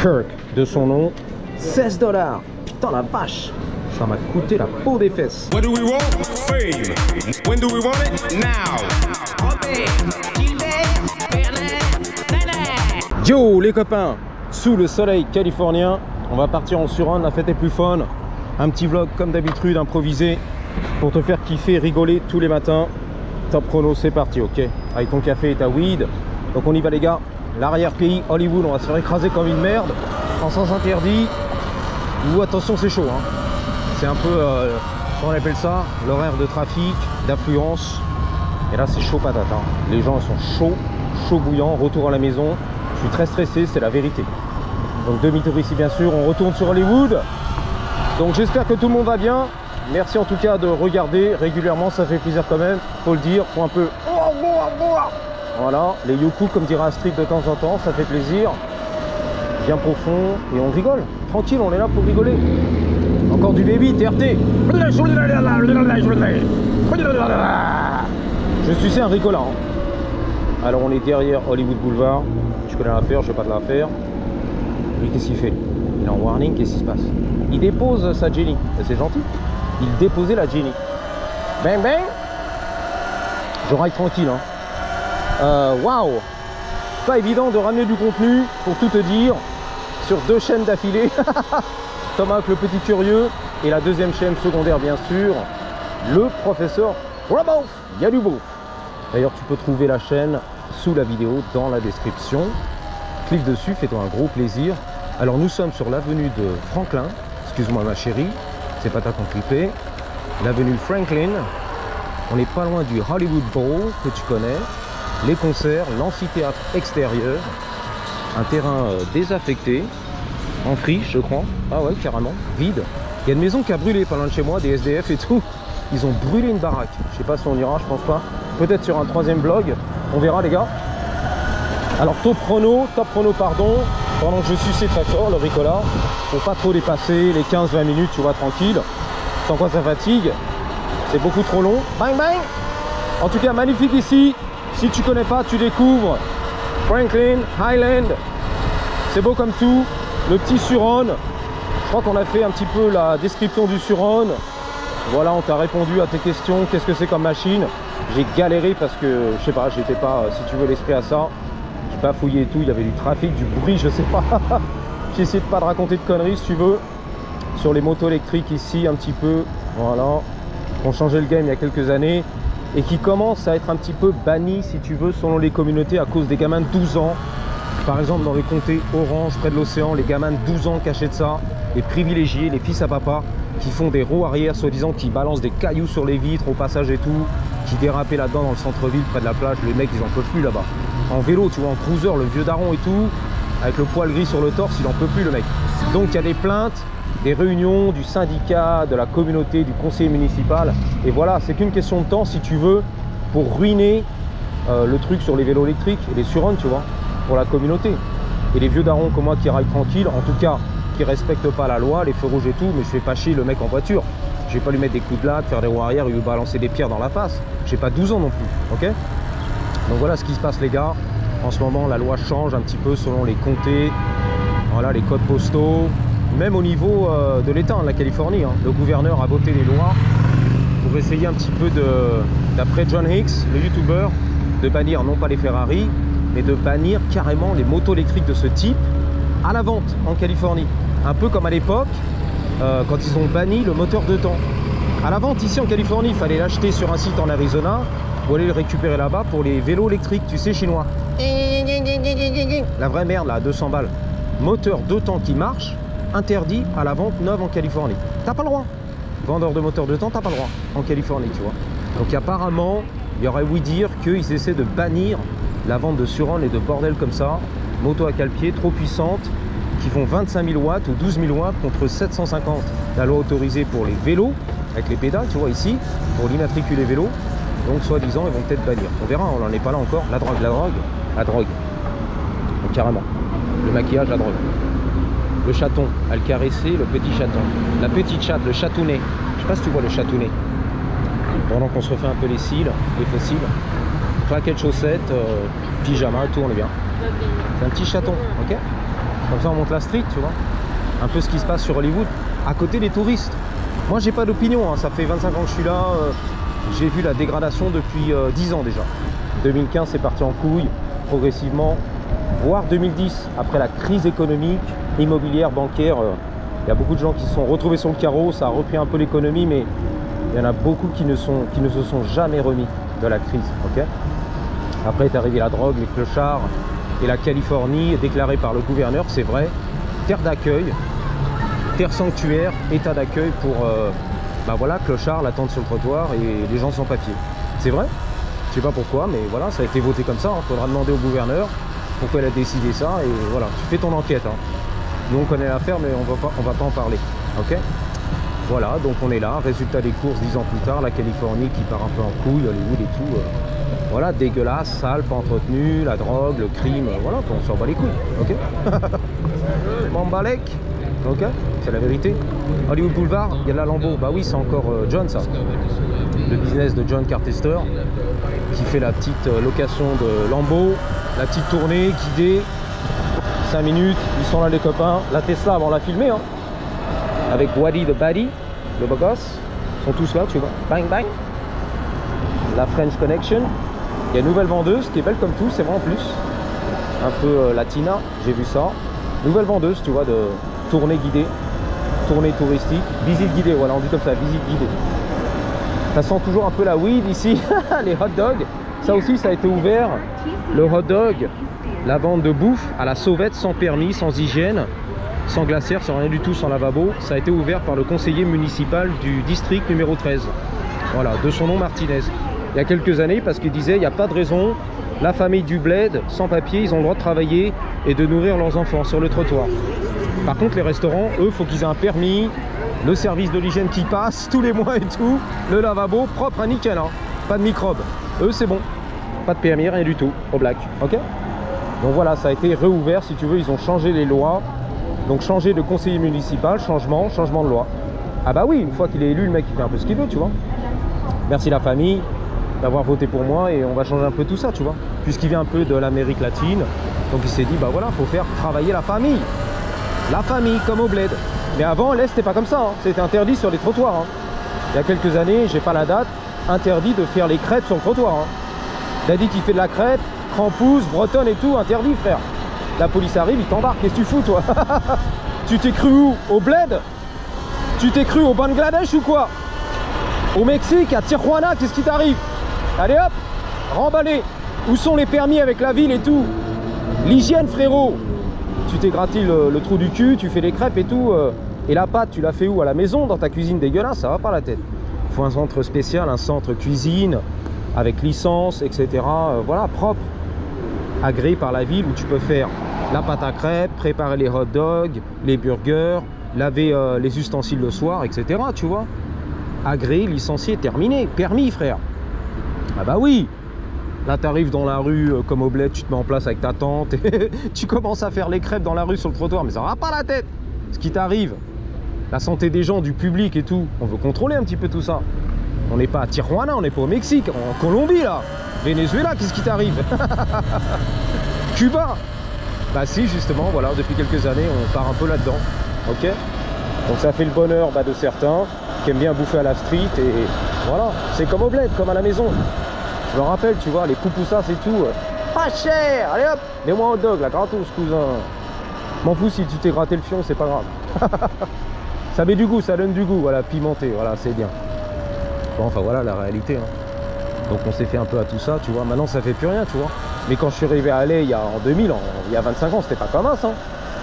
Kirk de son nom. 16 $. Putain la vache. Ça m'a coûté la peau des fesses. What do we want? Fame. When do we want it? Now. Yo les copains, sous le soleil californien, on va partir en surrun, la fête est plus fun. Un petit vlog comme d'habitude improvisé pour te faire kiffer, rigoler tous les matins. Top chrono, c'est parti, ok? Avec ton café et ta weed. Donc on y va les gars, l'arrière-pays Hollywood, on va se faire écraser comme une merde, en sens interdit. Ou attention c'est chaud, hein. C'est un peu, comment on appelle ça, l'horaire de trafic, d'affluence. Et là c'est chaud patate, hein. Les gens sont chauds bouillants, retour à la maison. Je suis très stressé, c'est la vérité. Donc demi-tour ici bien sûr, on retourne sur Hollywood. Donc j'espère que tout le monde va bien. Merci en tout cas de regarder régulièrement, ça fait plaisir quand même, faut le dire, faut un peu... Voilà, les youkou comme dira Astrid de temps en temps, ça fait plaisir. Bien profond, et on rigole. Tranquille, on est là pour rigoler. Encore du baby, TRT. Je suis un rigolant. Alors on est derrière Hollywood Boulevard. Je connais l'affaire, je vais pas de l'affaire. Lui, qu'est-ce qu'il fait? Il est en warning, qu'est-ce qui se passe? Il dépose sa Jenny. C'est gentil. Il déposait la Jenny. Bang bang. Je ride tranquille. Waouh. Pas évident de ramener du contenu, pour tout te dire, sur 2 chaînes d'affilée. Thomas le petit curieux. Et la deuxième chaîne secondaire, bien sûr, le professeur Rabouf. Il y a du beau. D'ailleurs, tu peux trouver la chaîne sous la vidéo dans la description. Clique dessus, fais-toi un gros plaisir. Alors, nous sommes sur l'avenue de Franklin. Excuse-moi, ma chérie, c'est pas ta compliqué. L'avenue Franklin. On n'est pas loin du Hollywood Bowl que tu connais. Les concerts, l'amphithéâtre extérieur. Un terrain désaffecté. En friche, je crois. Ah ouais, carrément. Vide. Il y a une maison qui a brûlé pas loin de chez moi, des SDF et tout. Ils ont brûlé une baraque. Je sais pas si on ira, je pense pas. Peut-être sur un 3e vlog. On verra les gars. Alors top chrono pardon. Pendant que je suçais très fort le Ricola. Pour pas trop dépasser les 15-20 minutes, tu vois, tranquille. Sans quoi ça fatigue. C'est beaucoup trop long. Bang bang. En tout cas, magnifique ici. Si tu connais pas, tu découvres Franklin Highland. C'est beau comme tout. Le petit Suron. Je crois qu'on a fait un petit peu la description du Suron. Voilà, on t'a répondu à tes questions. Qu'est-ce que c'est comme machine? J'ai galéré parce que, je sais pas, j'étais pas, si tu veux, l'esprit à ça. J'ai pas fouillé et tout. Il y avait du trafic, du bruit, je sais pas. J'ai essayé de pas de raconter de conneries, si tu veux. Sur les motos électriques ici, un petit peu. Voilà. On changeait le game il y a quelques années. Et qui commence à être un petit peu banni, si tu veux, selon les communautés, à cause des gamins de 12 ans. Par exemple, dans les comtés Orange, près de l'océan, les gamins de 12 ans cachés de ça, les privilégiés, les fils à papa, qui font des roues arrière, soi-disant, qui balancent des cailloux sur les vitres au passage et tout, qui dérapaient là-dedans dans le centre-ville, près de la plage. Les mecs, ils en peuvent plus là-bas. En vélo, tu vois, en cruiser, le vieux daron et tout, avec le poil gris sur le torse, il en peut plus, le mec. Donc, il y a des plaintes, des réunions du syndicat, de la communauté, du conseil municipal. Et voilà, c'est qu'une question de temps, si tu veux, pour ruiner le truc sur les vélos électriques et les surruns, tu vois, pour la communauté. Et les vieux darons comme moi qui raillent tranquille, en tout cas qui respectent pas la loi, les feux rouges et tout, mais je fais pas chier le mec en voiture. Je vais pas lui mettre des coups de latte, faire des roues arrière et lui balancer des pierres dans la face. J'ai pas 12 ans non plus, ok? Donc voilà ce qui se passe les gars. En ce moment la loi change un petit peu selon les comtés, voilà, les codes postaux, même au niveau de l'État, de la Californie, hein. Le gouverneur a voté des lois pour essayer un petit peu de, d'après John Hicks, le youtubeur, de bannir non pas les Ferrari, mais de bannir carrément les motos électriques de ce type à la vente en Californie. Un peu comme à l'époque, quand ils ont banni le moteur 2 temps. À la vente ici en Californie, il fallait l'acheter sur un site en Arizona ou aller le récupérer là-bas pour les vélos électriques, tu sais, chinois. La vraie merde là, à 200 balles. Moteur 2 temps qui marche, interdit à la vente neuve en Californie. T'as pas le droit. Vendeur de moteur 2 temps, t'as pas le droit en Californie, tu vois. Donc apparemment, il y aurait ouï dire qu'ils essaient de bannir la vente de Suron et de bordel comme ça, moto à cale-pied trop puissantes, qui font 25 000 watts ou 12 000 watts contre 750. La loi autorisée pour les vélos, avec les pédales, tu vois ici, pour l'immatriculer vélo. Donc soi-disant, ils vont peut-être bannir. On verra, on n'en est pas là encore. La drogue. Donc, carrément. Le maquillage, la drogue. Le chaton, à le caresser, le petit chaton. La petite chatte, le chatounet. Je sais pas si tu vois le chatounet. Pendant qu'on se refait un peu les cils, les fossiles. Claquettes, chaussettes, pyjama, tout, on est bien. C'est un petit chaton, ok? Comme ça on monte la street, tu vois. Un peu ce qui se passe sur Hollywood, à côté des touristes. Moi j'ai pas d'opinion, hein. Ça fait 25 ans que je suis là, j'ai vu la dégradation depuis 10 ans déjà. 2015 c'est parti en couille, progressivement, voire 2010, après la crise économique, immobilière, bancaire. Il y a beaucoup de gens qui se sont retrouvés sur le carreau, ça a repris un peu l'économie, mais il y en a beaucoup qui ne se sont jamais remis de la crise. Okay, après est arrivé la drogue, les clochards, et la Californie, déclarée par le gouverneur, c'est vrai, terre d'accueil, terre sanctuaire, état d'accueil pour bah voilà, clochards, l'attente sur le trottoir et les gens sans papier. C'est vrai, je sais pas pourquoi, mais voilà, ça a été voté comme ça. Il faudra demander au gouverneur pourquoi il a décidé ça, et voilà, tu fais ton enquête. Hein. Nous on connaît l'affaire, mais on va pas en parler. Ok, voilà, donc on est là, résultat des courses 10 ans plus tard, la Californie qui part un peu en couille, Hollywood et tout. Voilà, dégueulasse, sale, pas entretenu, la drogue, le crime, voilà, on s'en bat les couilles, ok. M'en balèque, ok, c'est la vérité. Hollywood Boulevard, il y a de la Lambeau, bah oui, c'est encore John ça. Le business de John Cartester, qui fait la petite location de Lambeau, la petite tournée guidée, 5 minutes, ils sont là les copains. La Tesla, on l'a filmé, hein, avec Waddy the Baddy, le beau gosse, ils sont tous là, tu vois, bang bang. La French Connection. Il y a une nouvelle vendeuse qui est belle comme tout, c'est vrai en plus. Un peu latina, j'ai vu ça. Nouvelle vendeuse, tu vois, de tournée guidée, tournée touristique, visite guidée, voilà, on dit comme ça, visite guidée. Ça sent toujours un peu la weed ici, les hot dogs. Ça aussi, ça a été ouvert. Le hot dog, la vente de bouffe à la sauvette, sans permis, sans hygiène, sans glacière, sans rien du tout, sans lavabo. Ça a été ouvert par le conseiller municipal du district numéro 13. Voilà, de son nom Martinez. Il y a quelques années, parce qu'il disait il n'y a pas de raison, la famille du bled, sans papier, ils ont le droit de travailler et de nourrir leurs enfants sur le trottoir. Par contre, les restaurants, eux, il faut qu'ils aient un permis, le service de l'hygiène qui passe tous les mois et tout, le lavabo propre à nickel, hein. Pas de microbes. Eux, c'est bon. Pas de permis, rien du tout, au black. Ok. Donc voilà, ça a été réouvert, si tu veux, ils ont changé les lois. Donc changer de conseiller municipal, changement de loi. Ah bah oui, une fois qu'il est élu, le mec, il fait un peu ce qu'il veut, tu vois. Merci la famille d'avoir voté pour moi, et on va changer un peu tout ça, tu vois, puisqu'il vient un peu de l'Amérique latine, donc il s'est dit bah voilà, faut faire travailler la famille comme au bled. Mais avant l'Est c'était pas comme ça, hein. C'était interdit sur les trottoirs, hein. Il y a quelques années, j'ai pas la date, interdit de faire les crêpes sur le trottoir, hein. T'as dit qu'il fait de la crêpe, crampousse, bretonne et tout, interdit frère. La police arrive, il t'embarque, qu'est-ce que tu fous toi? Tu t'es cru où? Au bled? Tu t'es cru au Bangladesh ou quoi? Au Mexique, à Tijuana, qu'est-ce qui t'arrive? Allez hop, remballé. Où sont les permis avec la ville et tout? L'hygiène frérot. Tu t'es gratté le trou du cul, tu fais les crêpes et tout. Et la pâte, tu l'as fait où? À la maison, dans ta cuisine dégueulasse, ça va pas la tête. Il faut un centre spécial, un centre cuisine, avec licence, etc. Voilà, propre, agréé par la ville, où tu peux faire la pâte à crêpes, préparer les hot dogs, les burgers, laver les ustensiles le soir, etc. Tu vois? Agréé, licencié, terminé, permis frère. Ah bah oui. Là t'arrives dans la rue comme au bled, tu te mets en place avec ta tante et tu commences à faire les crêpes dans la rue sur le trottoir, mais ça va pas la tête. Ce qui t'arrive, la santé des gens, du public et tout, on veut contrôler un petit peu tout ça. On n'est pas à Tijuana, on n'est pas au Mexique, en Colombie là, Venezuela, qu'est-ce qui t'arrive? Cuba. Bah si, justement, voilà, depuis quelques années on part un peu là-dedans, ok. Donc ça fait le bonheur de certains qui aiment bien bouffer à la street, et voilà, c'est comme au bled, comme à la maison. Je me rappelle, tu vois, les poupoussas et tout, pas cher, allez hop, mets-moi un hot dog, la gratos, cousin. M'en fous si tu t'es gratté le fion, c'est pas grave. Ça met du goût, ça donne du goût, voilà, pimenté, voilà, c'est bien. Bon, enfin voilà la réalité, hein. Donc on s'est fait un peu à tout ça, tu vois, maintenant ça fait plus rien, tu vois. Mais quand je suis arrivé à LA en 2000, il y a 25 ans, c'était pas comme ça, hein.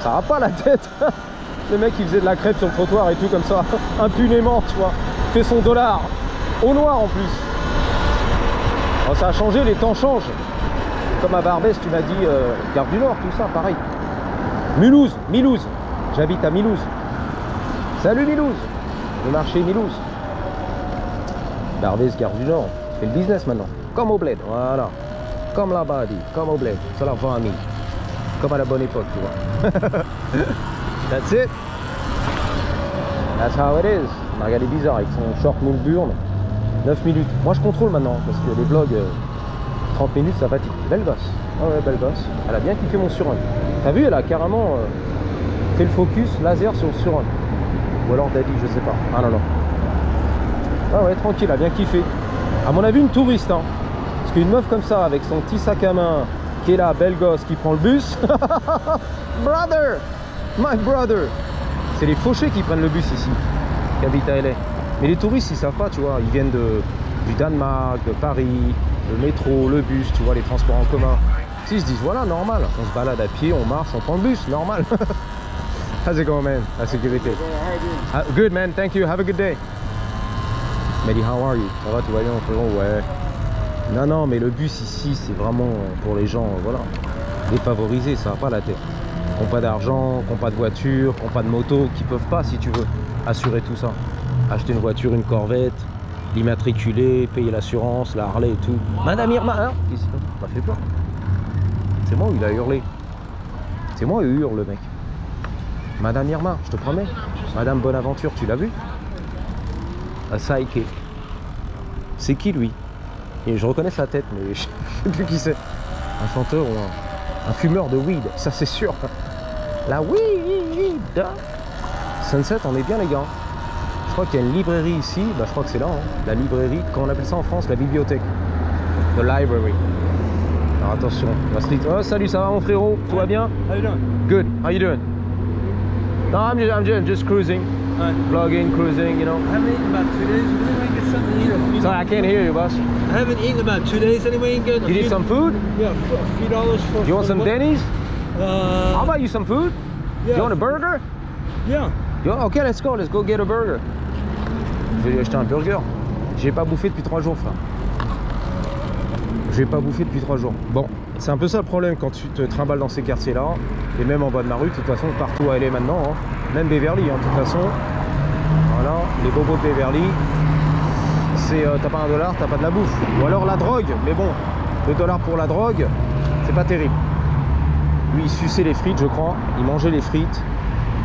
Ça va pas la tête. Le mec il faisait de la crêpe sur le trottoir et tout comme ça, impunément, tu vois, fait son dollar, au noir en plus. Alors, ça a changé, les temps changent. Comme à Barbès, tu m'as dit, Gare du Nord, tout ça, pareil. Mulhouse, j'habite à Mulhouse. Salut Mulhouse, le marché Mulhouse. Barbès, Gare du Nord, c'est le business maintenant, comme au bled, voilà. Comme là-bas, dit, comme au bled, c'est la famille. Comme à la bonne époque, tu vois. That's it. That's how it is. Regarde, il est bizarre avec son short moule burn. 9 minutes. Moi je contrôle maintenant parce que les vlogs 30 minutes ça fatigue. Belle gosse. Ah ouais, belle gosse. Elle a bien kiffé mon surrun. T'as vu, elle a carrément Fais le focus laser sur le Suron. Ou alors Daddy, je sais pas. Ah non, non. Ah ouais, tranquille, elle a bien kiffé. À mon avis, une touriste, hein. Parce qu'une meuf comme ça, avec son petit sac à main, qui est là, belle gosse, qui prend le bus. Brother! My brother! C'est les fauchés qui prennent le bus ici, qui habitent à LA. Mais les touristes, ils savent pas, tu vois. Ils viennent du Danemark, de Paris, le métro, le bus, tu vois, les transports en commun. Ils se disent, voilà, normal. On se balade à pied, on marche, on prend le bus, normal. How's it going, man? La sécurité. Good, man. Thank you. Have a good day. Mehdi, how are you? Ça va, tout va bien, frérot? Ouais. Non, non, mais le bus ici, c'est vraiment pour les gens, voilà, défavorisés, ça va pas la tête. Qui n'ont pas d'argent, qui n'ont pas de voiture, qui n'ont pas de moto, qui peuvent pas, si tu veux, assurer tout ça. Acheter une voiture, une Corvette, l'immatriculer, payer l'assurance, la Harley et tout. Madame Irma, hein? Qu'est-ce qu'il m'a fait peur? C'est moi où il a hurlé. C'est moi où il hurle, le mec. Madame Irma, je te promets. Madame Bonaventure, tu l'as vu? Saike. C'est qui, lui? Et je reconnais sa tête, mais je sais plus qui c'est. Un chanteur ou un fumeur de weed, ça c'est sûr. La weed. Sunset, on est bien, les gars. Je crois qu'il y a une librairie ici. Bah, je crois que c'est là, hein. La librairie, comment on appelle ça en France? La bibliothèque. The library. Alors attention, la street. Oh, salut, ça va mon frérot? Tout va bien? How you doing? Good. How you doing? No, I'm just cruising. Vlogging, cruising, you know. I haven't eaten about 2 days. Anyway, get something to eat. A few Sorry, I can't hear you, boss. I haven't eaten about 2 days. Anyway, you can get. You need some food? Yeah, a few dollars for. You want some Denny's? I'll Uh, buy you some food. yeah. You want a burger? Yeah. Okay, let's go get a burger. Je vais lui acheter un burger. J'ai pas bouffé depuis 3 jours, frère. J'ai pas bouffé depuis 3 jours. Bon, c'est un peu ça le problème quand tu te trimbales dans ces quartiers-là. Et même en bas de ma rue, de toute façon, partout à LA maintenant. Hein. Même Beverly, hein, de toute façon. Voilà, les bobos de Beverly. C'est t'as pas $1, t'as pas de la bouffe. Ou alors la drogue. Mais bon, $2 pour la drogue, c'est pas terrible. Lui, il suçait les frites, je crois. Il mangeait les frites.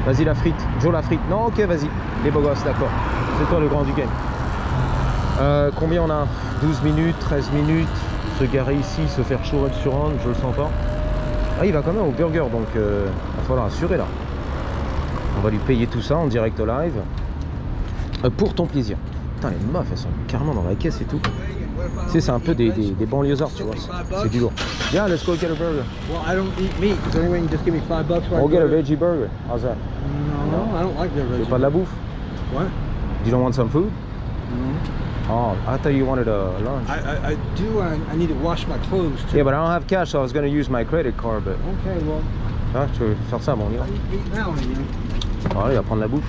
Vas-y, la frite. Joe, la frite. Non, ok, vas-y. Les beaux gosses, d'accord. C'est toi le grand du game. Combien on a? 12 minutes, 13 minutes. Se garer ici, se faire chaud sur un, je le sens pas. Ah, il va quand même au burger, donc il va falloir assurer là. On va lui payer tout ça en direct live. Pour ton plaisir. Putain, les meufs, elles sont carrément dans la caisse et tout. Tu sais, c'est un peu des banlieusards, tu vois. C'est du lourd. Yeah, let's go get a burger. Well, I don't eat meat. Is there any way you can just give me $5 for We'll get a veggie burger. How's that? No, I don't like their Tu veux veggies. pas de la bouffe? What? You don't want some food? No. Oh, I thought you wanted a lunch. I do. I need to wash my clothes too. Yeah, but I don't have cash, so I was going to use my credit card, but... Okay, well, Ah, tu veux faire ça, bon, on y va. I eat meat now and again. Voilà, il va prendre la bouffe.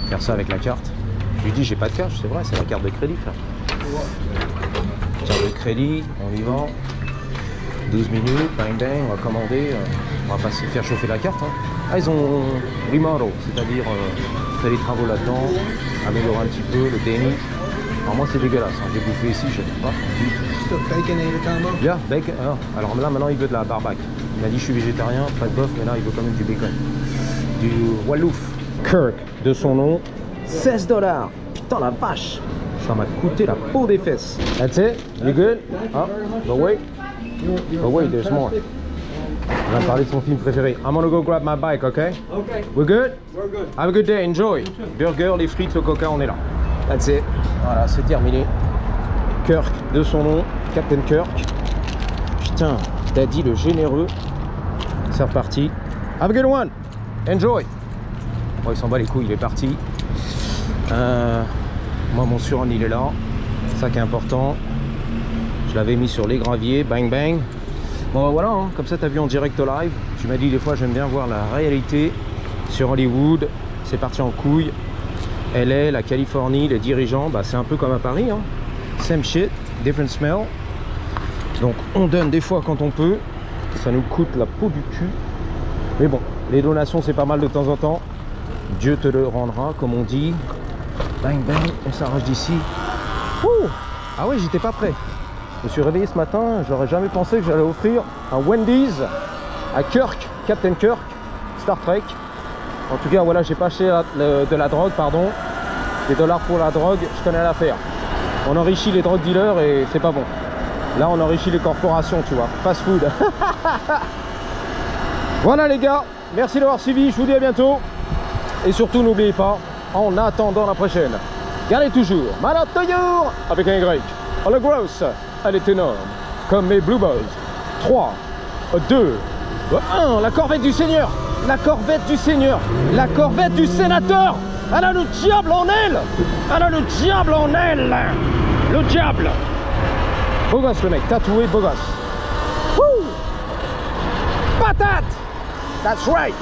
Faire ça avec la carte. Je lui dis, j'ai pas de cash, c'est vrai, c'est la carte de crédit, frère. Carte de crédit, on y va. 12 minutes, bang bang, on va commander. On va pas se faire chauffer la carte. Hein. Ah, ils ont remodel, c'est-à-dire faire des travaux là-dedans, améliorer un petit peu le Denny's. Alors moi c'est dégueulasse, hein. J'ai bouffé ici, je sais pas. Still bacon in the combo? Yeah, bacon. Alors là maintenant il veut de la barbac. Il m'a dit je suis végétarien, pas de bœuf, mais là il veut quand même du bacon. Du Wallouf. Kirk, de son nom, $16. Putain la vache. Ça m'a coûté la peau des fesses. That's it? You good? Ah, but wait. But wait, there's more. On va parler de son film préféré. I'm gonna go grab my bike, okay? Okay. We're good? We're good. Have a good day, enjoy. Burger, les frites, le coca, on est là. That's it. Voilà, c'est terminé. Kirk, de son nom, Captain Kirk. Putain, Daddy le généreux. C'est reparti. Have a good one. Enjoy. Bon, il s'en bat les couilles, il est parti. Moi, mon Suron, il est là. C'est ça qui est important. Je l'avais mis sur les graviers, bang bang. Bon, voilà, hein. Comme ça, tu as vu en direct live. Tu m'as dit des fois, j'aime bien voir la réalité sur Hollywood. C'est parti en couille. LA, la Californie, les dirigeants, bah, c'est un peu comme à Paris. Hein. Same shit, different smell. Donc, on donne des fois quand on peut. Ça nous coûte la peau du cul. Mais bon, les donations, c'est pas mal de temps en temps. Dieu te le rendra, comme on dit. Bang bang, on s'arrache d'ici. Ah ouais, j'étais pas prêt. Je me suis réveillé ce matin, j'aurais jamais pensé que j'allais offrir un Wendy's à Kirk, Captain Kirk, Star Trek. En tout cas, voilà, j'ai pas acheté de la drogue, pardon. Des dollars pour la drogue, je connais l'affaire. On enrichit les drogue dealers et c'est pas bon. Là, on enrichit les corporations, tu vois. Fast food. Voilà les gars, merci d'avoir suivi, je vous dis à bientôt. Et surtout n'oubliez pas, en attendant la prochaine, gardez toujours malade toujours avec un Y. Oh la grosse, elle est énorme, comme mes Blue Balls. 3, 2, 1, la corvette du Seigneur. La corvette du Seigneur, la corvette du sénateur. Elle a le diable en elle. Elle a le diable en elle. Le diable. Beau gosse le mec, tatoué, beau gosse. Wouh. Patate. That's right.